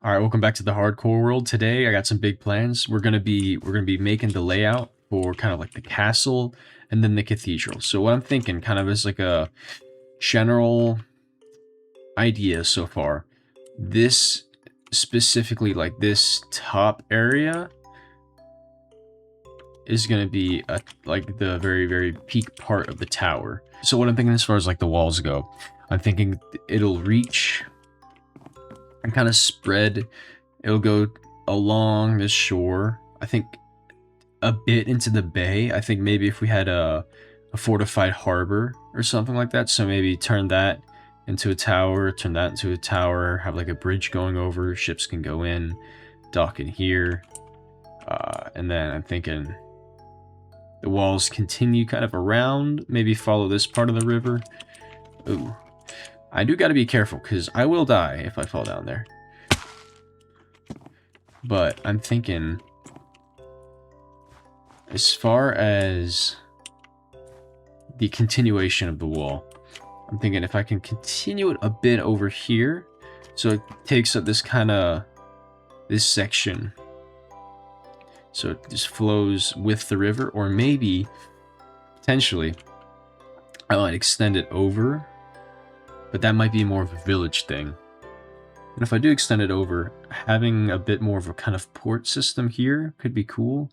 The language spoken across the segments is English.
All right, welcome back to the hardcore world. Today I got some big plans. We're gonna be making the layout for kind of like the castle and then the cathedral. So what I'm thinking kind of is like a general idea so far. This specifically, like this top area is gonna be like the very peak part of the tower. So what I'm thinking as far as like the walls go, I'm thinking it'll reach and kind of spread. It'll go along the shore. I think a bit into the bay. I think maybe if we had a fortified harbor or something like that. So maybe turn that into a tower, turn that into a tower, have like a bridge going over, ships can go in, dock in here. And then I'm thinking the walls continue kind of around, maybe follow this part of the river. Ooh. I do got to be careful because I will die if I fall down there. But I'm thinking, as far as the continuation of the wall, I'm thinking if I can continue it a bit over here, so it takes up this section, so it just flows with the river, or maybe potentially I might extend it over. But that might be more of a village thing. And if I do extend it over, having a bit more of a kind of port system here could be cool.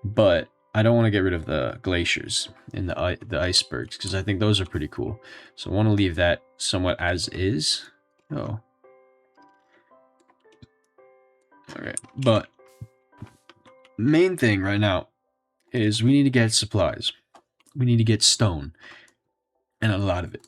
But I don't want to get rid of the glaciers and the icebergs, because I think those are pretty cool. So I want to leave that somewhat as is. Oh. Okay. But main thing right now is we need to get supplies. We need to get stone. And a lot of it.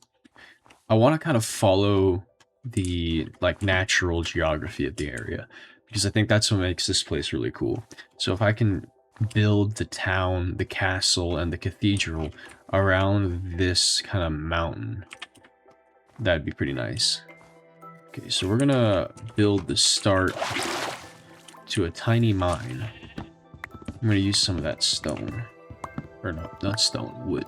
I want to kind of follow the like natural geography of the area, because I think that's what makes this place really cool. So if I can build the town, the castle, and the cathedral around this kind of mountain, that'd be pretty nice. Okay, so we're gonna build the start to a tiny mine. I'm gonna use some of that stone, or no, not stone, wood.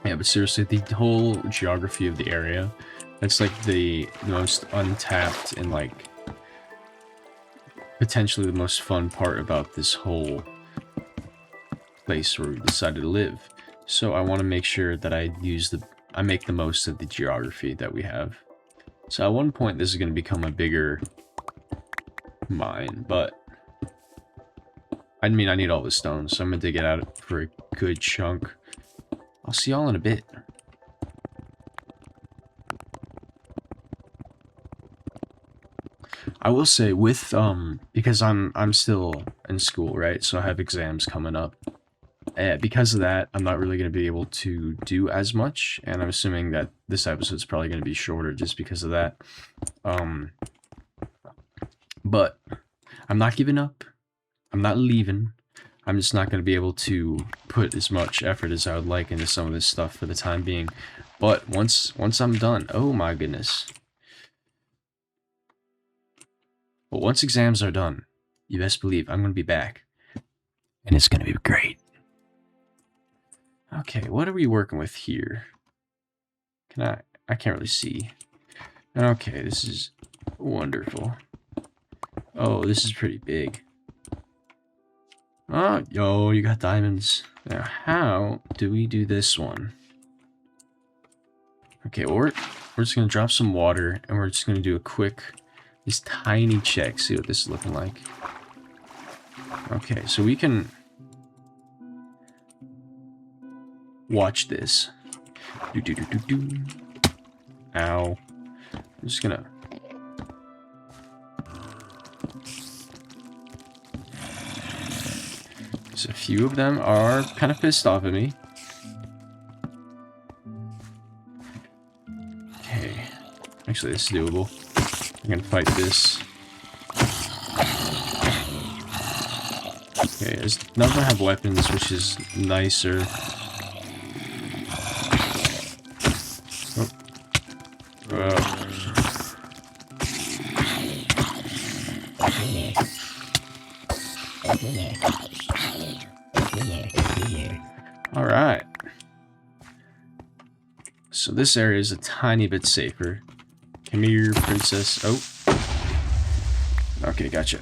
Yeah, but seriously, the whole geography of the area, that's like the most untapped and like potentially the most fun part about this whole place where we decided to live. So I want to make sure that I make the most of the geography that we have. So at one point this is going to become a bigger mine, but I mean I need all the stones, so I'm going to dig it out for a good chunk. I'll see y'all in a bit. I will say with because I'm still in school, right? So I have exams coming up. Because of that, I'm not really going to be able to do as much, and I'm assuming that this episode's probably going to be shorter just because of that. But I'm not giving up. I'm not leaving. I'm just not going to be able to put as much effort as I would like into some of this stuff for the time being. But once I'm done, oh my goodness. But once exams are done, you best believe I'm going to be back. And it's going to be great. Okay, what are we working with here? I can't really see. Okay, this is wonderful. Oh, this is pretty big. Oh, yo, you got diamonds. Now, how do we do this one? Okay, well, we're just going to drop some water, and we're just going to do a quick, this tiny check, see what this is looking like. Okay, so we can watch this. Ow. I'm just going to... A few of them are kind of pissed off at me. Okay. Actually, this is doable. I'm gonna fight this. Okay, none of them have weapons, which is nicer. Oh. Alright. So this area is a tiny bit safer. Come here, princess. Oh. Okay, gotcha.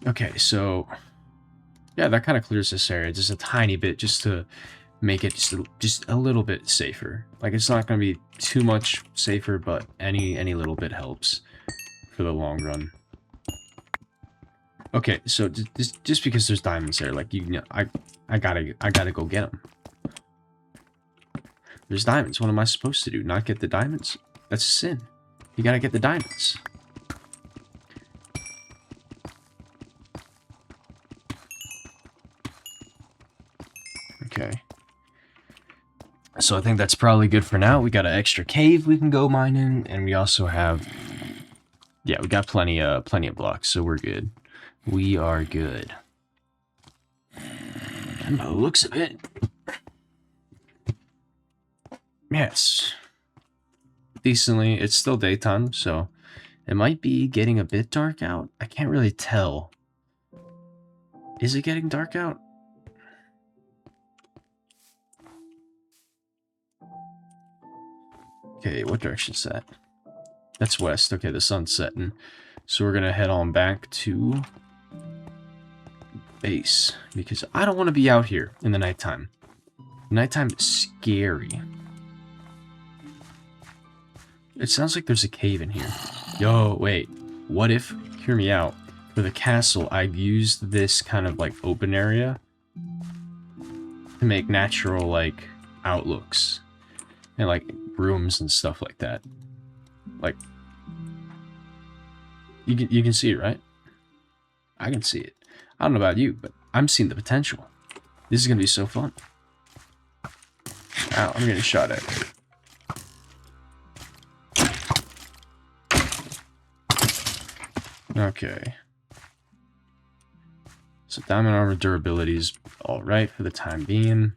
Okay, so yeah, that kind of clears this area just a tiny bit, just to make it just a little bit safer. Like, it's not going to be too much safer, but any little bit helps for the long run. Okay, so just because there's diamonds there, like, you know, I gotta go get them. There's diamonds. What am I supposed to do? Not get the diamonds? That's a sin. You gotta get the diamonds. Okay. So I think that's probably good for now. We got an extra cave we can go mining, and we also have, yeah, we got plenty of blocks, so we're good. We are good. And by the looks of it, yes, decently. It's still daytime, so it might be getting a bit dark out. I can't really tell. Is it getting dark out? Okay, what direction's that? That's west. Okay, the sun's setting. So we're gonna head on back to base, because I don't want to be out here in the nighttime. Nighttime is scary. It sounds like there's a cave in here. Yo, wait. What if, hear me out, for the castle, I used this kind of like open area to make natural like outlooks and like rooms and stuff like that. Like, you can see it, right? I can see it. I don't know about you, but I'm seeing the potential. This is gonna be so fun. Ow, I'm getting shot at. Okay. So diamond armor durability is alright for the time being.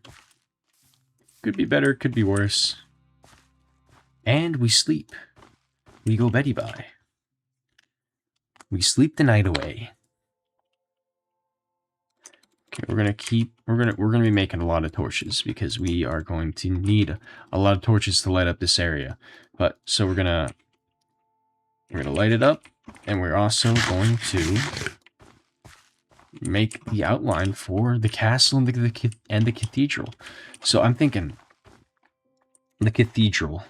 Could be better, could be worse. And we sleep. We go Betty bye. We sleep the night away. Okay, we're gonna be making a lot of torches, because we are going to need a lot of torches to light up this area. But so we're gonna light it up, and we're also going to make the outline for the castle and the cathedral. So I'm thinking the cathedral.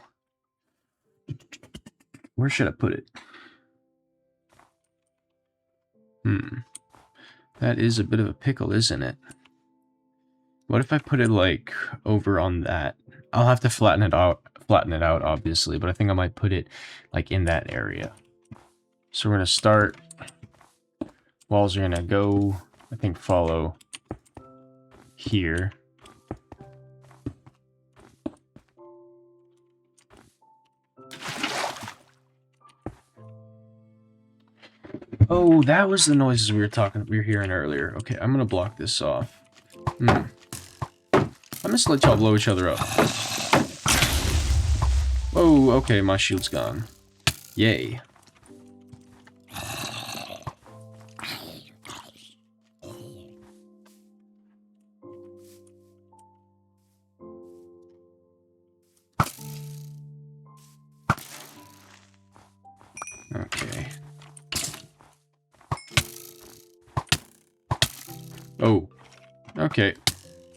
Where should I put it? That is a bit of a pickle, isn't it? What if I put it like over on that? I'll have to flatten it out obviously, but I think I might put it like in that area. So we're gonna start. Walls are gonna go, I think, follow here. Oh, that was the noises we were hearing earlier. Okay, I'm gonna block this off. I'm just gonna let y'all blow each other up. Whoa, okay, my shield's gone. Yay. Okay. Oh. Okay.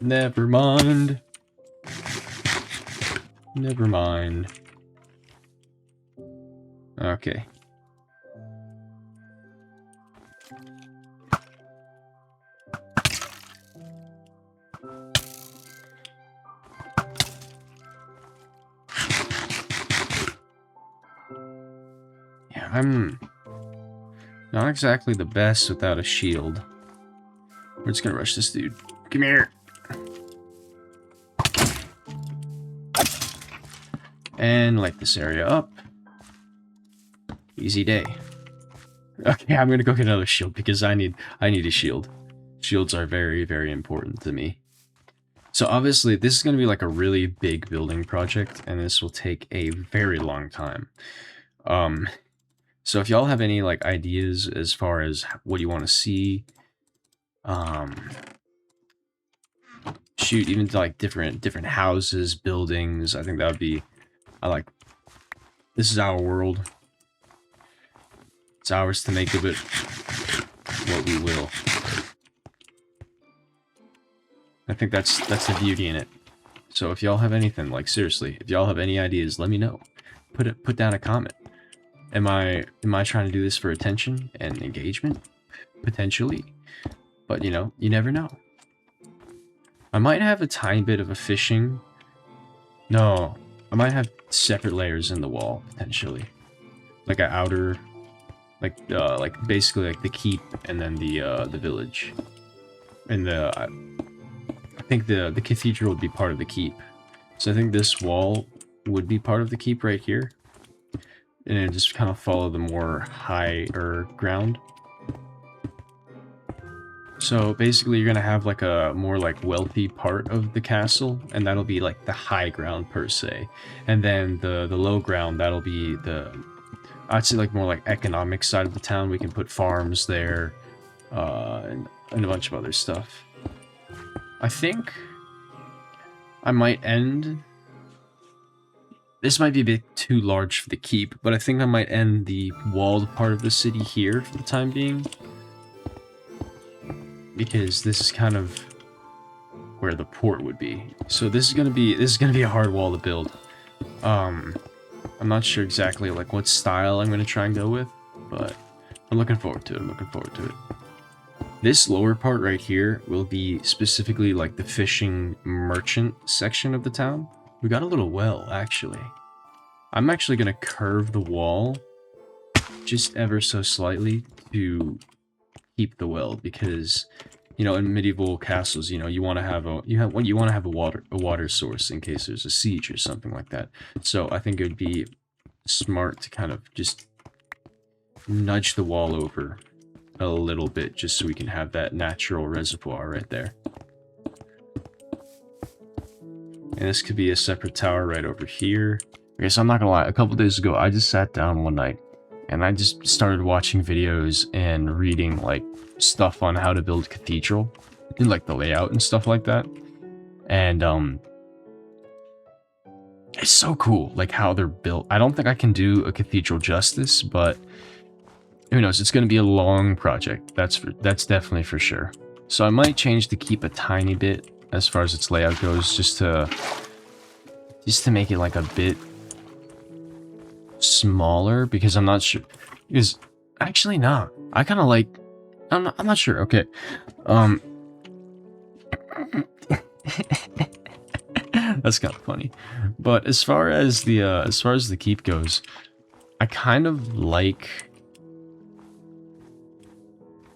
Never mind. Never mind. Okay. Yeah, I'm not exactly the best without a shield. We're just gonna rush this dude. Come here. And light this area up. Easy day. Okay, I'm gonna go get another shield because I need a shield. Shields are very, very important to me. So obviously this is gonna be like a really big building project, and this will take a very long time. So if y'all have any like ideas as far as what you want to see, shoot, even to like different houses, buildings. I think that would be, this is our world. It's ours to make of it what we will. I think that's the beauty in it. So if y'all have anything, like seriously, if y'all have any ideas, let me know. Put down a comment. Am I trying to do this for attention and engagement? Potentially. But you know, you never know. I might have a tiny bit of a fishing. No, I might have separate layers in the wall, potentially. Like an outer, like basically like the keep and then the village. And I think the cathedral would be part of the keep. So I think this wall would be part of the keep right here. And then just kind of follow the more higher ground. So basically you're gonna have like a more like wealthy part of the castle, and that'll be like the high ground per se. And then the low ground, that'll be the, I'd say like more like economic side of the town. We can put farms there, and a bunch of other stuff. I think I might end, this might be a bit too large for the keep, but I think I might end the walled part of the city here for the time being. Because this is kind of where the port would be. So this is gonna be a hard wall to build. I'm not sure exactly like what style I'm gonna try and go with, but I'm looking forward to it. This lower part right here will be specifically like the fishing merchant section of the town. We got a little well, actually. I'm actually gonna curve the wall just ever so slightly to keep the well, because you know, in medieval castles, you know, you want to have a water source in case there's a siege or something like that. So I think it would be smart to kind of just nudge the wall over a little bit just so we can have that natural reservoir right there. And this could be a separate tower right over here. Okay, so I'm not gonna lie, a couple days ago I just sat down one night and I just started watching videos and reading like stuff on how to build cathedral and like the layout and stuff like that. And it's so cool like how they're built. I don't think I can do a cathedral justice, but who knows, it's going to be a long project. That's definitely for sure. So I might change the keep a tiny bit as far as its layout goes, just to make it like a bit smaller, because I'm not sure, because actually nah, I kind of like, I'm not sure. Okay, that's kind of funny. But as far as the keep goes, I kind of like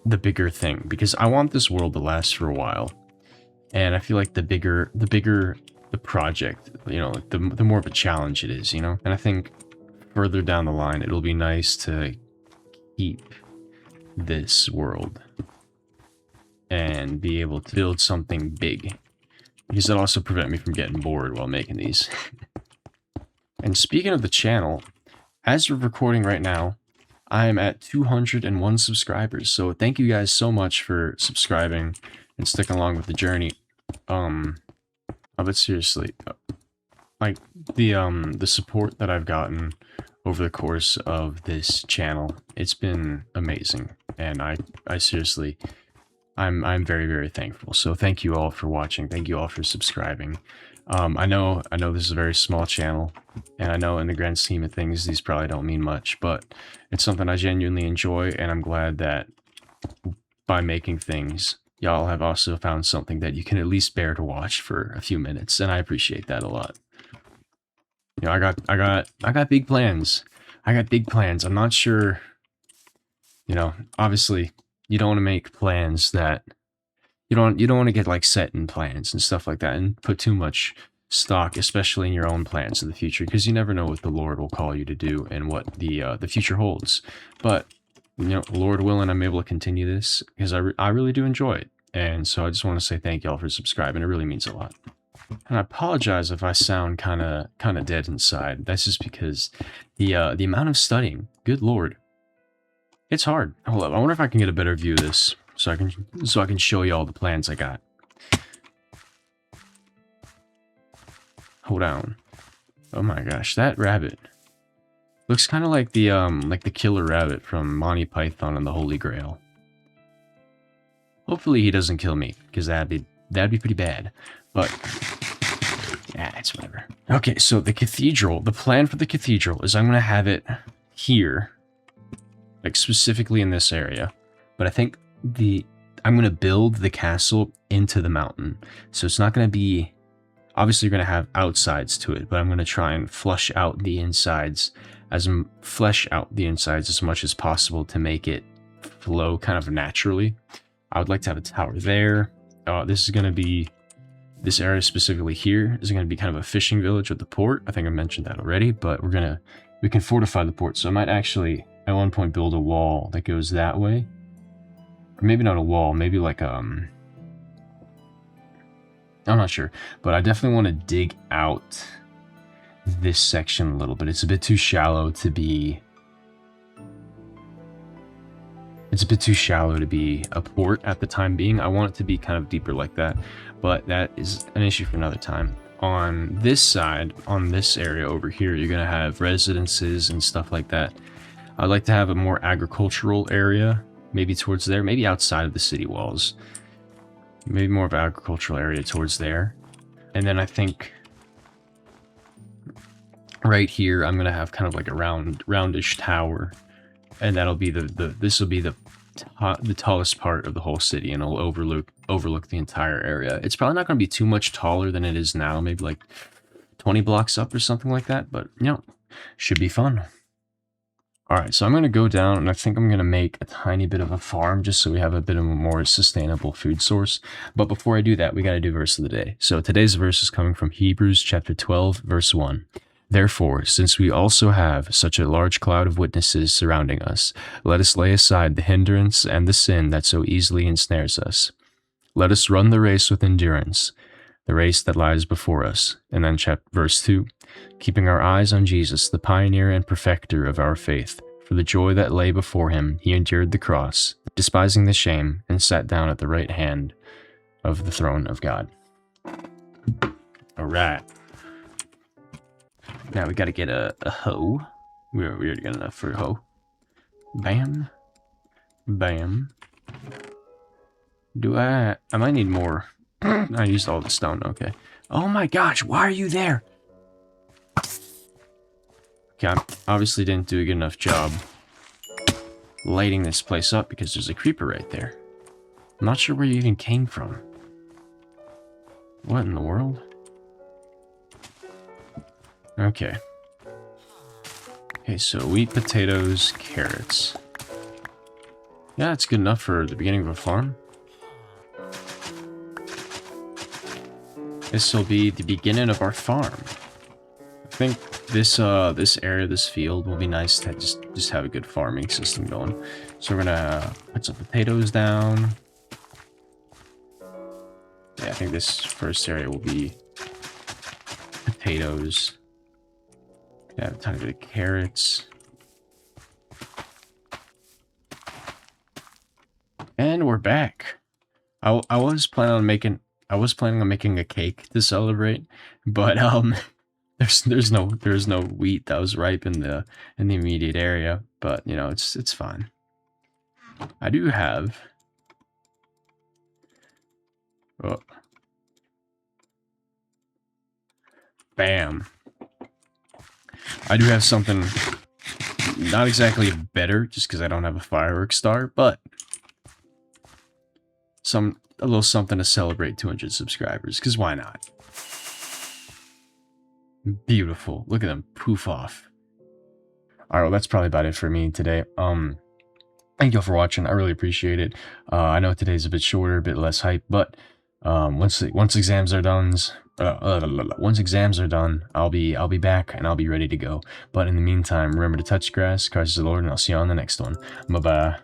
the bigger thing, because I want this world to last for a while, and I feel like the bigger the project, you know, like the more of a challenge it is, you know. And I think further down the line it'll be nice to keep this world and be able to build something big, because it'll also prevent me from getting bored while making these. And speaking of the channel, as we're recording right now, I am at 201 subscribers, so thank you guys so much for subscribing and sticking along with the journey. But seriously, like the support that I've gotten over the course of this channel, it's been amazing, and I seriously, I'm very, very thankful. So thank you all for watching. Thank you all for subscribing. I know this is a very small channel, and I know in the grand scheme of things these probably don't mean much, but it's something I genuinely enjoy, and I'm glad that by making things, y'all have also found something that you can at least bear to watch for a few minutes, and I appreciate that a lot. You know, I got big plans. I got big plans. I'm not sure, you know, obviously you don't want to make plans that you don't want to get like set in plans and stuff like that and put too much stock, especially in your own plans in the future, because you never know what the Lord will call you to do and what the future holds. But you know, Lord willing, I'm able to continue this because I really do enjoy it. And so I just want to say thank y'all for subscribing. It really means a lot. And I apologize if I sound kind of dead inside. That's just because the amount of studying, good Lord, it's hard. Hold up, I wonder if I can get a better view of this so I can show you all the plans I got. Hold on. Oh my gosh, that rabbit looks kind of like the killer rabbit from Monty Python and the Holy Grail. Hopefully he doesn't kill me, because that'd be pretty bad. But yeah, it's whatever. Okay, so the cathedral, the plan for the cathedral is I'm gonna have it here, like specifically in this area. But I think I'm gonna build the castle into the mountain, so it's not gonna be. Obviously, you're gonna have outsides to it, but I'm gonna try and flesh out the insides as much as possible to make it flow kind of naturally. I would like to have a tower there. This area specifically here is going to be kind of a fishing village with the port. I think I mentioned that already, but we can fortify the port. So I might actually at one point build a wall that goes that way. Or maybe not a wall, maybe like, I'm not sure, but I definitely want to dig out this section a little bit. It's a bit too shallow to be a port at the time being. I want it to be kind of deeper like that, but that is an issue for another time. On this side, on this area over here, you're going to have residences and stuff like that. I'd like to have a more agricultural area, maybe towards there, maybe outside of the city walls. Maybe more of an agricultural area towards there. And then I think right here, I'm going to have kind of like a roundish tower. And that'll be this will be the tallest part of the whole city, and it'll overlook the entire area. It's probably not going to be too much taller than it is now, maybe like 20 blocks up or something like that, but you know, should be fun. All right, so I'm going to go down, and I think I'm going to make a tiny bit of a farm just so we have a bit of a more sustainable food source. But before I do that, we got to do verse of the day. So today's verse is coming from Hebrews chapter 12, verse 1. Therefore, since we also have such a large cloud of witnesses surrounding us, let us lay aside the hindrance and the sin that so easily ensnares us. Let us run the race with endurance, the race that lies before us. And then verse 2, keeping our eyes on Jesus, the pioneer and perfecter of our faith. For the joy that lay before him, he endured the cross, despising the shame, and sat down at the right hand of the throne of God. All right. Now we gotta get a hoe. We already got enough for a hoe. Bam. Bam. I might need more. I used all the stone, okay. Oh my gosh, why are you there? Okay, I obviously didn't do a good enough job lighting this place up because there's a creeper right there. I'm not sure where you even came from. What in the world? Okay. Okay, so wheat, potatoes, carrots. Yeah, that's good enough for the beginning of a farm. This will be the beginning of our farm. I think this area, this field, will be nice to just have a good farming system going. So we're gonna put some potatoes down. Yeah, I think this first area will be potatoes. Yeah, a tiny bit of carrots. And we're back. I was planning on making a cake to celebrate, but there's no wheat that was ripe in the immediate area, but you know, it's fine. I do have bam. I do have something not exactly better, just because I don't have a fireworks star, but a little something to celebrate 200 subscribers, because why not? Beautiful. Look at them poof off. Alright, well, that's probably about it for me today. Thank you all for watching. I really appreciate it. I know today's a bit shorter, a bit less hype, but once exams are done, I'll be back and I'll be ready to go. But in the meantime, remember to touch grass, Christ is the Lord, and I'll see you on the next one. Bye bye.